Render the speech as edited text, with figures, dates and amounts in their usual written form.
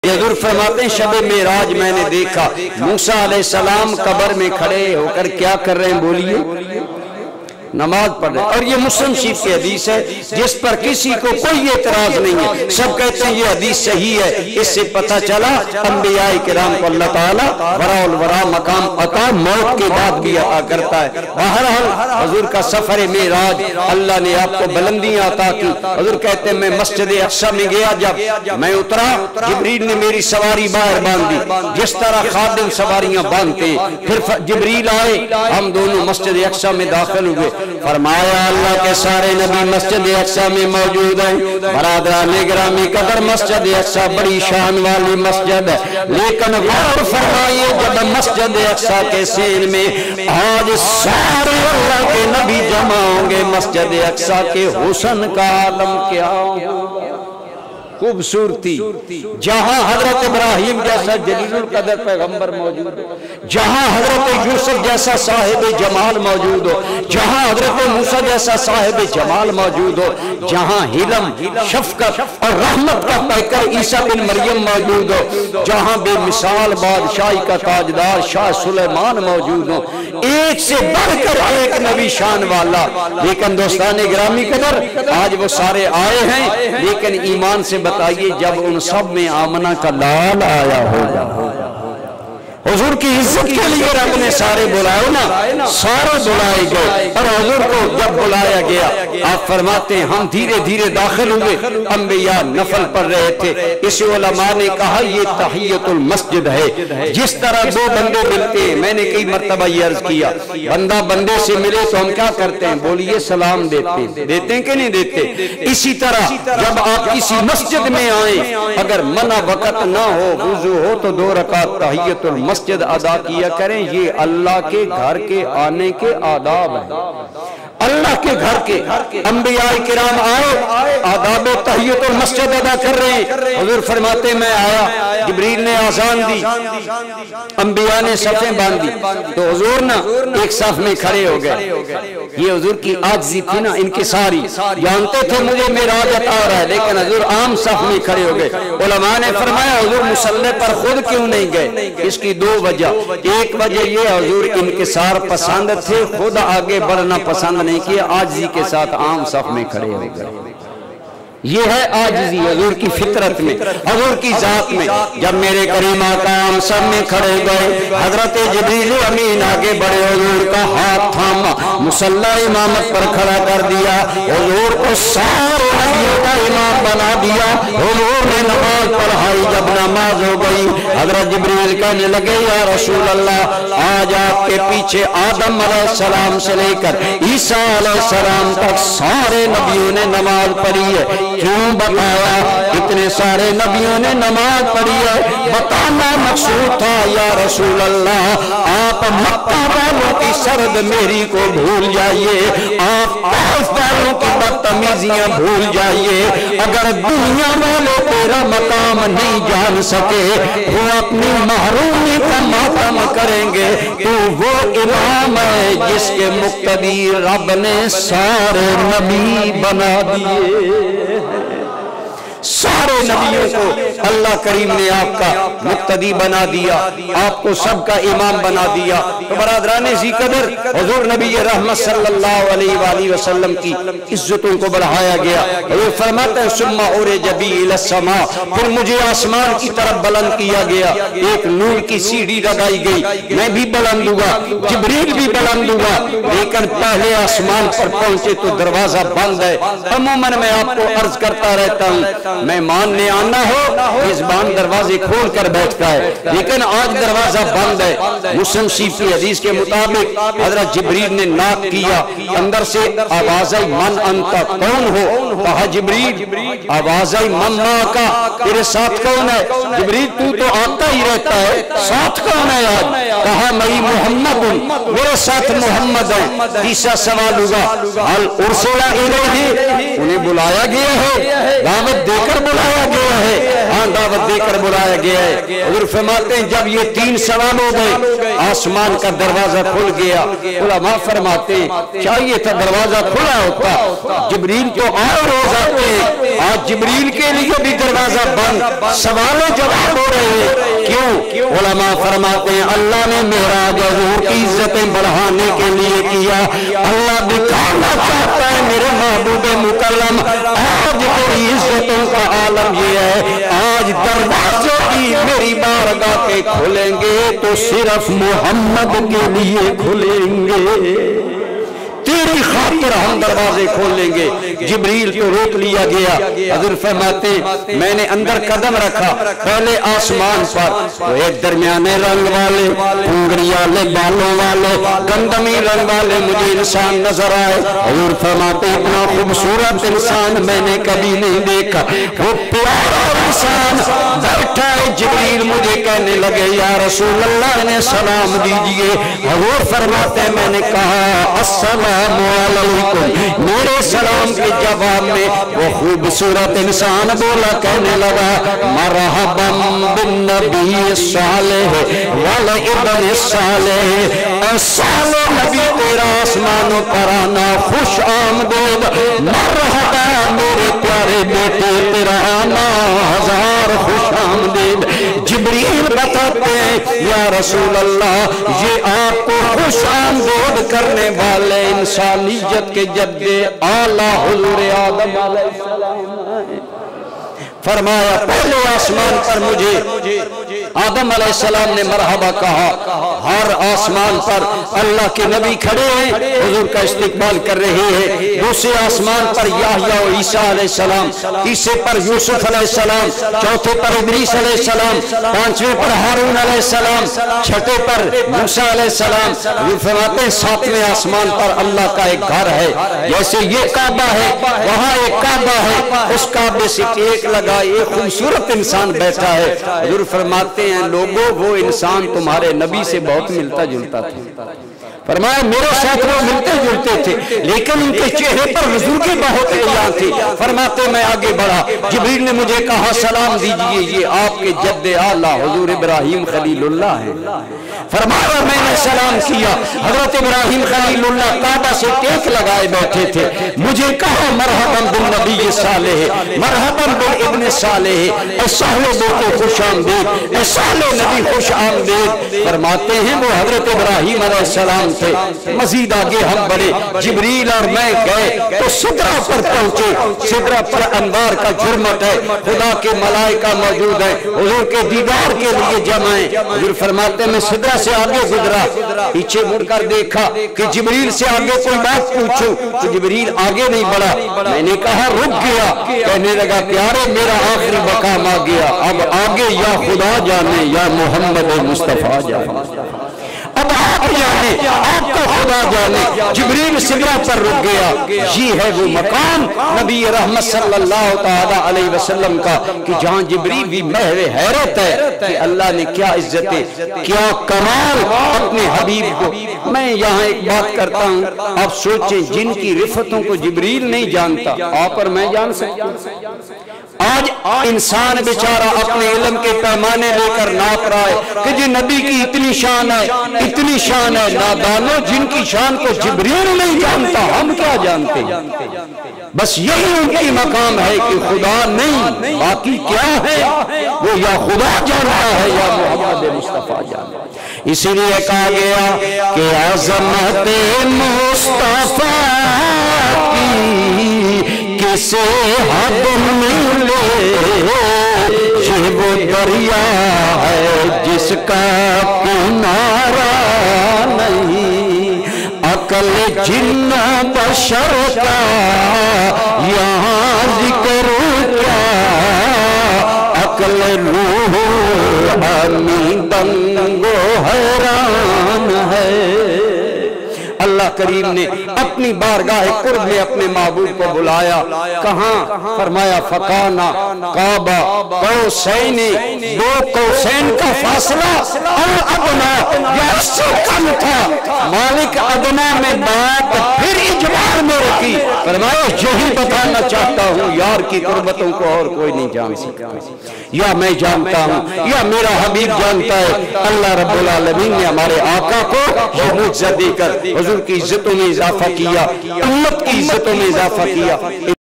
حضور فرماتے ہیں شب معراج میں نے دیکھا موسیٰ علیہ السلام قبر میں کھڑے ہو کر کیا کر رہے ہیں بولیے نماز پڑھ رہے ہیں. اور یہ مسلم شریف کی حدیث ہے جس پر کسی کو کوئی اعتراض نہیں ہے. سب کہتے ہیں یہ حدیث صحیح ہے. اس سے پتہ چلا انبیاء کرام کو اللہ تعالیٰ ورا الورا مقام عطا موت کے بعد بھی عطا کرتا ہے. بہرحال حضور کا سفر معراج اللہ نے آپ کو بلندیاں عطا کی. حضور کہتے ہیں میں مسجد اقصی میں گیا جب میں اترا جبریل نے میری سواری باہر باندھ دی جس طرح خادم سواریاں باندھتے ہیں. پھر جبریل آئے ہم دونوں مسجد اقصی میں داخل ہوئے. فرمایا اللہ کے سارے نبی مسجد اقصی میں موجود ہیں. برادران گرامی قدر مسجد اقصی بڑی شان والی مسجد ہے لیکن غور فرمائیے جب مسجد اقصی کے سین میں آج سارے اللہ کے نبی جمع ہوں گے مسجد اقصی کے حسن کا عالم کیا ہوگا. خوبصورتی جہاں حضرت ابراہیم جیسا جلیل القدر پیغمبر موجود ہو, جہاں حضرت یوسف جیسا صاحب جمال موجود ہو, جہاں حضرت موسیٰ جیسا صاحب جمال موجود ہو, جہاں حلم شفقت اور رحمت کا پیکر عیسیٰ بن مریم موجود ہو, جہاں بے مثال بادشاہی کا تاجدار شاہ سلیمان موجود ہو, ایک سے بڑھ کر ایک نبی شان والا. لیکن دوستان گرامی قدر آج وہ سارے آئے ہیں لیکن ایمان سے بتائیے جب ان سب میں آمنہ کا لال آیا ہوگا. حضور کی عزت کے لیے رب نے سارے بلائے نا, سارے بلائے گئے. اور حضور کو جب بلایا گیا آپ فرماتے ہیں ہم دھیرے دھیرے داخل ہوئے. انبیاء نفل پڑھ رہے تھے. اس علماء نے کہا یہ تحیت المسجد ہے. جس طرح دو بندے ملتے ہیں, میں نے کئی مرتبہ یہ عرض کیا بندہ بندے سے ملے تو ہم کیا کرتے ہیں بولیے سلام دیتے ہیں کہ نہیں دیتے. اسی طرح جب آپ کسی مسجد میں آئیں اگر منع وقت نہ ہو وضو ہو تو 2 رکعت تحیت المسجد ادا کیا کریں. یہ اللہ کے گھر کے آنے کے آداب ہیں. اللہ کے گھر کے انبیاء کرام آئے آداب تحیت المسجد ادا کر رہے ہیں. حضور فرماتے میں آیا جبریل نے آذان دی انبیاء نے صفیں باندھی تو حضور نا ایک صف میں کھڑے ہو گئے. یہ حضور کی عاجزی تھی نا انکساری. جانتے تھے مجھے معراج عطا ہو رہا ہے لیکن حضور عام صف میں کھڑے ہو گئے. علماء نے فرمایا حضور مصلی پر خود کیوں نہیں گئے. اس کی 2 وجہ. ایک وجہ یہ حضور انکسار پسند تھے, خود آگے بڑھنا پسند نہیں کیا, عاجزی کے ساتھ عام صف میں کھڑے ہو گئے. یہ ہے عاجزی حضور کی فطرت میں حضور کی ذات میں. جب میرے کریم آقا ہم سب میں کھڑے گئے حضرت جبریل امین آگے بڑے حضور کا ہاتھ تھاما مصلی امامت پر کھڑا کر دیا. حضور کو سارے نبیوں کا امام بنا دیا. حضور نے نماز پڑھائی. جب نماز ہو گئی حضرت جبریل کہنے لگے یا رسول اللہ آج آپ کے پیچھے آدم علیہ السلام سے لے کر عیسیٰ علیہ السلام تک سارے نبیوں نے نماز پڑھی ہے. کیوں بتایا اتنے سارے نبیوں نے نماز پڑھی ہے. بتانا مقصود تھا یا رسول اللہ آپ مکہ والوں کی سرد میری کو بھول جائیے, آپ طائف والوں کی بدتمیزیاں بھول جائیے. اگر دنیا والے تیرا مقام نہیں جان سکے وہ اپنی محرومی کا ماتم کریں گے. تو وہ امام ہے جس کے مقتدی رب نے سارے نبی بنا دیے. سارے نبیوں کو اللہ کریم نے آپ کا مقتدی بنا دیا, آپ کو سب کا امام بنا دیا. تو برادران ذی قدر حضور نبی رحمت صلی اللہ علیہ وآلہ وسلم کی عزتوں کو بڑھایا گیا. حضور فرماتے ہیں ثم عرج بی الی السماء, پھر مجھے آسمان کی طرف بلند کیا گیا. ایک نور کی سیڑھی لگائی گئی, میں بھی بلند ہوا, جبریل بھی بلند ہوا. لیکن پہلے آسمان پر پہنچے تو دروازہ بند ہے. عموماً میں آپ کو عرض کرتا رہتا ہوں مہمان نے آنا ہو میزبان دروازے کھول کر بیٹھتا ہے, لیکن آج دروازہ بند ہے. مسلم شریف کی حدیث کے مطابق حضرت جبریل نے ناک کیا, اندر سے آواز آئی من انت, کون ہو؟ کہا جبریل. آواز آئی من کا, تیرے ساتھ کون ہے؟ جبریل تو آتا ہی رہتا ہے, ساتھ کون ہے آج؟ کہا میں محمد ہوں, میرے ساتھ محمد ہے. تیسرا سوال ہوا حل ارسل الیہ, انہیں بلایا گیا ہے, دعوت دے کر بلایا گیا ہے. ہاں دعوت دے کر بلایا گیا ہے۔ حضور فرماتے ہیں جب یہ 3 سوال ہو گئے آسمان کا دروازہ کھل گیا۔ علماء فرماتے ہیں چاہیے تھا دروازہ کھلا ہوتا، جبریل تو آئے روز آتے ہیں، آج جبریل کے لیے بھی دروازہ بند، سوال و جواب ہو رہے ہیں۔ کیوں؟ علماء فرماتے ہیں اللہ نے معراج حضور کی عزتیں بڑھانے کے لیے کیا۔ اللہ دکھانا چاہتا ہے میرے محبوب مکرم آج تیری عزتوں کا عالم یہ ہے، آج دروازے بھی میری بارگاہ کے کھلیں گے تو صرف محمد کے لیے کھلیں گے، تیری خاطر ہم دروازے کھول لیں گے۔ جبریل کو روک لیا گیا۔ حضور فرماتے میں نے اندر قدم رکھا، پہلے آسمان پر تو ایک درمیانے رنگ والے، انگریالے بالوں والے، گندمی رنگ والے مجھے انسان نظر آئے۔ حضور فرماتے اتنا خوبصورت انسان میں نے کبھی نہیں دیکھا، وہ پیارا انسان بیٹھا ہے۔ جبریل مجھے کہنے لگے یا رسول اللہ نے سلام دیجئے۔ حضور فرماتے میں نے کہا السلام علیکم، میرے سلام کے جواب میں وہ خوبصورت انسان بولا، کہنے لگا مرحبا بالنبی الصالح والابن الصالح، اے صالح نبی تیرا آسمانوں پر آنا خوش آمدید، مرحبا میرے پیارے بیٹے تیرا آنا ہزار خوش آمدید۔ جبریل بتاتے ہیں یا رسول اللہ یہ آپ کو خوش آمدید کرنے والے انسانیت کے جدے اعلیٰ حضور آدم علیہ السلام۔ فرمایا پہلے آسمان پر مجھے آدم علیہ السلام نے مرحبا کہا، ہر آسمان پر اللہ کے نبی کھڑے ہیں حضور کا استقبال کر رہے ہیں۔ دوسرے آسمان پر یحییٰ و عیسیٰ علیہ السلام، تیسرے پر یوسف علیہ السلام، چوتھے پر ادریس علیہ السلام، پانچویں پر ہارون علیہ السلام، چھٹے پر موسیٰ علیہ السلام۔ حضور فرماتے ہیں ساتویں آسمان پر اللہ کا ایک گھر ہے، جیسے یہ کعبہ ہے وہاں ایک کعبہ ہے، اس کعبے سے ایک لگا ایک خوبصورت انسان بیٹھا ہے۔ حضور فرماتے ہیں لوگوں وہ انسان تمہارے نبی سے بہت ملتا جلتا تھا۔ فرمایا میرے ساتھ وہ ملتے جلتے تھے لیکن ان کے چہرے پر حضور کی بہت عیاں تھی۔ فرماتے میں آگے بڑھا، جبریل نے مجھے کہا سلام دیجئے یہ آپ کے جد اعلیٰ حضور ابراہیم خلیل اللہ ہے۔ فرمایا میں نے سلام کیا، حضرت ابراہیم خلیل اللہ کعبہ سے ٹیک لگائے بیٹھے تھے۔ مجھے کہا مرحبا بالنبی صالح، مرحبا بالابن صالح، اے صالح بیٹے خوش آمدید، اے صالح نبی خوش آمدید۔ فرماتے ہیں وہ حضرت ابراہیم علیہ السلام تھے۔ مزید آگے ہم بڑھے، جبریل اور میں گئے تو سدرہ پر پہنچے۔ سدرہ پر انوار کا جرمٹ ہے، خدا کے ملائکہ موجود ہیں، حضور کے دیدار کے لیے جمع ہیں۔ حضور فرماتے میں سدرہ سے آگے گزرا، پیچھے مڑ کر دیکھا کہ جبریل سے آگے کوئی بات پوچھو تو جبریل آگے نہیں بڑھا۔ میں نے کہا رک گیا، کہنے لگا پیارے میرا آخری مقام آ گیا، اب آگے یا خدا جانے یا محمد مصطفیٰ جانے، اب آپ جانے آپ کا خدا جانے۔ جبریل سدرہ پر رک گیا۔ یہ ہے وہ مقام نبی رحمت صلی اللہ تعالیٰ علیہ وسلم کا کہ جہاں جبریل بھی محو حیرت ہے کہ اللہ نے کیا عزتیں کیا کمال اپنے حبیب کو۔ میں یہاں ایک بات کرتا ہوں، آپ سوچیں جن کی رفتوں کو جبریل نہیں جانتا آپ اور میں جان سکتا ہوں۔ آج انسان بیچارہ اپنے علم کے پیمانے لے کر ناپ رہا ہے کہ جی نبی کی اتنی شان ہے اتنی شان ہے۔ نادانوں جن کی شان کو جبریل نہیں جانتا ہم کیا جانتے ہیں؟ بس یہی ان کی مقام ہے کہ خدا نہیں، باقی کیا ہے وہ یا خدا جانتا ہے یا محمد مصطفیٰ جانتا ہے۔ اسی لیے کہا گیا کہ عظمت مصطفیٰ کی کسے حد ملے، یہ وہ دریا ہے جس کا کنارہ نہیں، عقل جن بشر کا یہاں ذکر کیا، عقل روح ہمیں دنگ و حیران ہے۔ اللہ کریم نے اپنی بارگاہ قرب میں اپنے محبوب کو بلایا. کہاں؟ فرمایا فکانا کعبہ قوسین، دو قوسین کا فاصلہ، اور ادنا یا اس سے کم تھا. مالک ادنا میں بات پھر اجبار میں رکھی. فرمایا یہی بتانا چاہتا ہوں یار کی قربتوں کو اور کوئی نہیں جان سکتا، یا میں جانتا ہوں یا میرا حبیب جانتا ہے. اللہ رب العالمین نے ہمارے آقا کو یہ معجزہ دے کر حضور کی عزتوں میں اضافہ کیا، امت کی عزتوں میں اضافہ کیا.